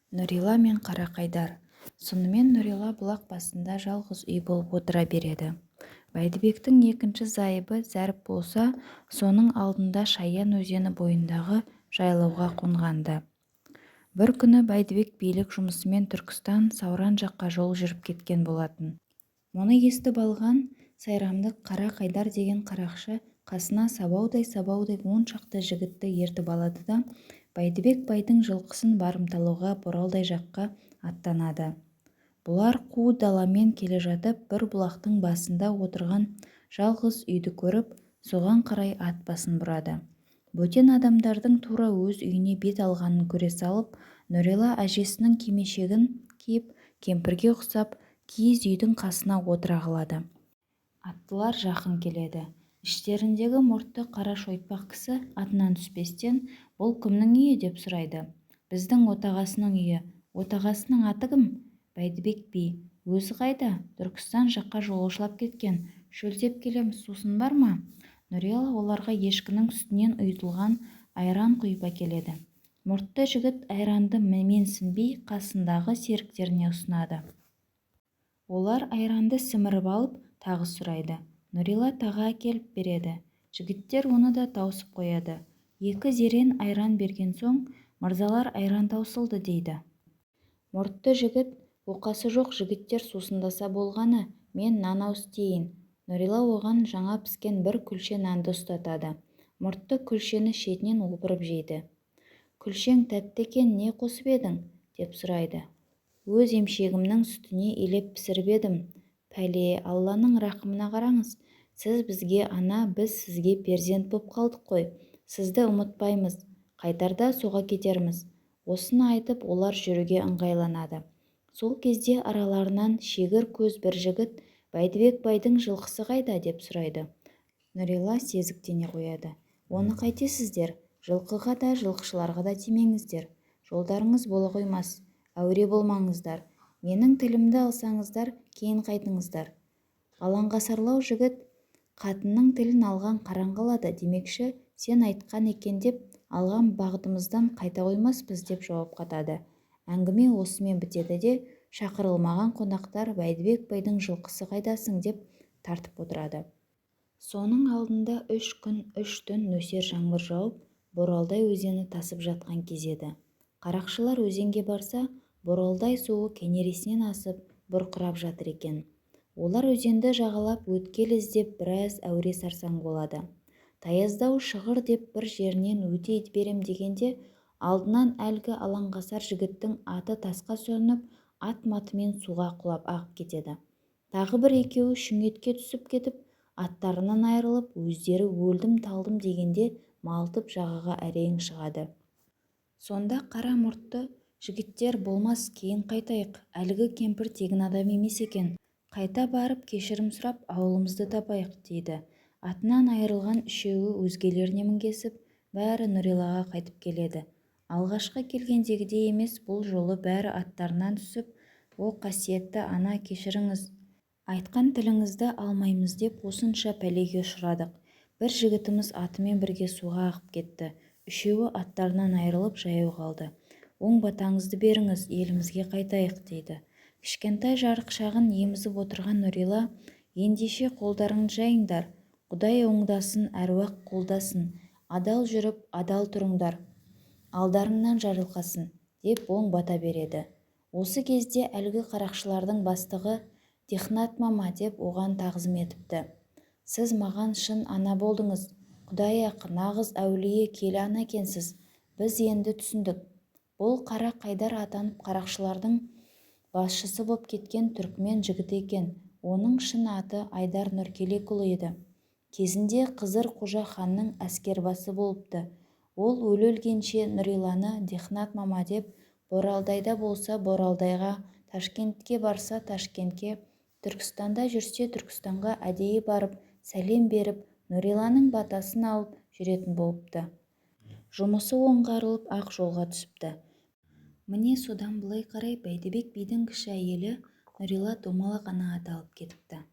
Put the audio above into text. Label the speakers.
Speaker 1: Нұрила мен Қарақайдар. Сонымен Нұрила бұлақ басында жалғыз үй болып отыра береді. Бәйдібектің екінші зайыбы Зәріп болса, соның алдында Шаян өзені бойындағы жайлауға қонғанды. Бір күні Бәйдібек билік жұмысымен Түркістан, Сауран жаққа жол жүріп кеткен болатын. Мұны естіп алған сайрамдық Қарақайдар деген қарақшы қасына сабаудай 10 шақты жігітті ертіп алады да Бәйдібек байдың жылқысын барымталауға Боралдай жаққа аттанады. Бұлар қу даламен келе жатып бір бұлақтың басында отырған жалғыз үйді көріп, соған қарай ат басын бұрады. Бөтен адамдардың тура өз үйіне бет алғанын көре салып, Нұрила әжесінің кимешегін киіп, кемпірге ұқсап, киіз үйдің қасына отыра қалады. Аттылар жақын келеді. Іштеріндегі мұртты қара шойпақ кісі атынан түспестен, бұл кімнің үйі деп сұрайды. Біздің отағасының үйі. Отағасының аты кім? Бәйдібек би. Өзі қайда? Түркістан жаққа жолаушылап кеткен. Шөлдеп келеміз, сусын бар ма? Нұрила оларға ешкінің сүтінен ұйытылған айран құйып әкеледі. Мұртты жігіт айранды менсінбей қасындағы серіктеріне ұсынады. Олар айранды сіміріп алып, тағы сұрайды. Нұрила тағы әкеліп береді. Жігіттер оны да тауысып қояды. Екі зерен айран берген соң, мырзалар айран таусылды дейді. Мұртты жігіт, оқасы жоқ жігіттер сусындаса болғаны, мен нан ауыстейін. Нұрила оған жаңа піскен бір күлше нанды ұстатады. Мұртты күлшені шетінен опырып жейді. Күлшең тәтті екен, не қосып едің? Деп сұрайды. Өз емшегімнің сүтіне илеп пісіріп едім. Пәле, Алланың рақымына қараңыз. Сіз бізге ана, біз сізге перзент боп қалдық қой. Сізді ұмытпаймыз. Қайтарда соға кетерміз. Осыны айтып, олар жүруге ыңғайланады. Сол кезде араларынан шегір көз бір жігіт, Бәйдібек байдың жылқысы қайда деп сұрайды. Нұрила сезіктене қояды. Оны қайтесіздер? Жылқыға да, жылқышыларға да тимеңіздер. Жолдарыңыз бола қоймас. Әуре болмаңыздар. Менің тілімді алсаңыздар, кейін қайтыңыздар. Алаңғасарлау жігіт, қатынның тілін алған қараң қалады демекші, сен айтқан екен деп, алған бағытымыздан қайта қоймаспыз деп жауап қатады. Әңгіме осымен бітеді де, шақырылмаған қонақтар Бәйдібек байдың жылқысы қайдасың деп тартып отырады. Соның алдында 3 күн 3 түн нөсер жаңбыр жауып, Боралдай өзені тасып жатқан кез еді. Қарақшылар өзенге барса, Боралдай суы кенересінен асып, бұрқырап жатыр екен. Олар өзенді жағалап өткел іздеп біраз әуре сарсаң болады. Таяздау шығыр деп бір жерінен өте берем дегенде, алдынан әлгі алаңғасар жігіттің аты тасқа сөніп, ат-матымен суға құлап ағып кетеді. Тағы бір екеуі шүңетке түсіп кетіп, аттарынан айырылып, өздері өлдім-талдым дегенде малтып жағаға әрең шығады. Сонда қара мұртты жігіттер болмас, кейін қайтайық, әлгі кемпір тегін адам емес екен. Қайта барып кешірім сұрап ауылымызды тапайық дейді. Атынан айырылған үшеуі өзгелеріне мінгесіп, бәрі Нұрилаға қайтып келеді. Алғашқы келгендегідей емес, бұл жолы бәрі аттарынан түсіп, о қасиетті ана, кешіріңіз. Айтқан тіліңізді алмаймыз деп осынша пәлеге ұшырадық. Бір жігітіміз атымен бірге суға ағып кетті. Үшеуі аттарынан айырылып жаяу қалды. Оң батаңызды беріңіз, елімізге қайтайық дейді. Кішкентай жарықшағын емізіп отырған Нұрила, ендеше қолдарыңды жайыңдар. Құдай оңдасын, әруақ қолдасын. Адал жүріп, адал тұрыңдар. Алдарыңнан жарылқасын, деп оң бата береді. Осы кезде әлгі қарақшылардың бастығы Технат мама деп оған тағзым етіпті. Сіз маған шын ана болдыңыз. Құдай-ақ, нағыз әулие келі ана екенсіз. Біз енді түсіндік. Бұл Қарақайдар атанып қарақшылардың басшысы боп кеткен түркмен жігіті екен. Оның шын аты Айдар Нұркелекұлы еді. Кезінде Қызыр Қожа ханның әскербасы болыпты. Ол өле-өлгенше Нұриланы Технат мама деп, Боралдайда болса Боралдайға, Ташкентке барса Ташкентке, Түркістанда жүрсе Түркістанға әдейі барып, сәлем беріп, Нұриланың батасын алып жүретін болыпты. Жұмысы оңғарылып ақ жолға түсіпті. Міне содан былай қарай Бәйдібек бидің кіші әйелі Нұрила домалақ ана аталып кетіпті.